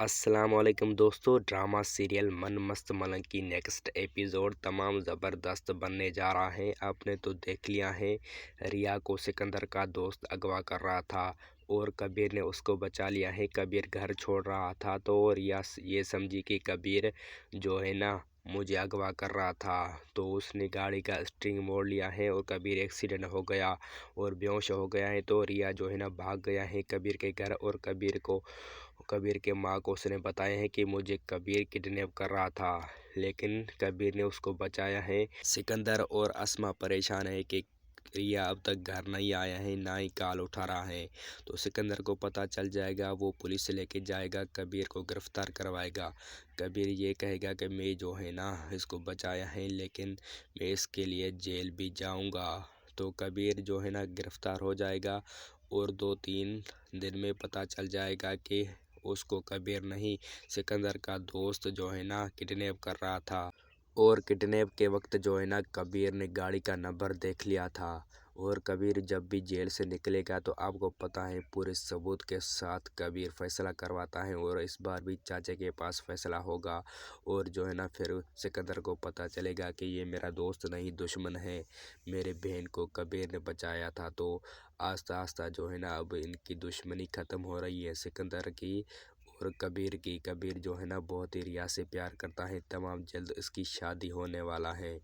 अस्सलामुअलैकुम दोस्तों। Drama serial मन मस्त मलंग की नेक्स्ट एपिसोड तमाम ज़बरदस्त बनने जा रहा है। आपने तो देख लिया है, रिया को सिकंदर का दोस्त अगवा कर रहा था और कबीर ने उसको बचा लिया है। कबीर घर छोड़ रहा था तो रिया ये समझी कि कबीर जो है ना मुझे अगवा कर रहा था, तो उसने गाड़ी का स्टीयरिंग मोड़ लिया है और कबीर एक्सीडेंट हो गया और बेहोश हो गया है। तो रिया जो है ना भाग गया है कबीर के घर और कबीर के माँ को उसने बताया है कि मुझे कबीर किडनैप कर रहा था, लेकिन कबीर ने उसको बचाया है। सिकंदर और अस्मा परेशान है कि रिया अब तक घर नहीं आया है, ना ही कॉल उठा रहा है। तो सिकंदर को पता चल जाएगा, वो पुलिस से लेके जाएगा, कबीर को गिरफ्तार करवाएगा। कबीर ये कहेगा कि मैं जो है ना इसको बचाया है, लेकिन मैं इसके लिए जेल भी जाऊंगा। तो कबीर जो है ना गिरफ्तार हो जाएगा और 2-3 दिन में पता चल जाएगा कि उसको कबीर नहीं, सिकंदर का दोस्त जो है ना किडनैप कर रहा था। और किडनैप के वक्त जो है ना कबीर ने गाड़ी का नंबर देख लिया था। और कबीर जब भी जेल से निकलेगा तो आपको पता है पूरे सबूत के साथ कबीर फैसला करवाता है, और इस बार भी चाचा के पास फैसला होगा। और जो है ना फिर सिकंदर को पता चलेगा कि ये मेरा दोस्त नहीं दुश्मन है, मेरे बहन को कबीर ने बचाया था। तो आस्ता आस्ता जो है ना अब इनकी दुश्मनी ख़त्म हो रही है, सिकंदर की और कबीर की। कबीर जो है ना बहुत ही रिया से प्यार करता है, तमाम जल्द इसकी शादी होने वाला है।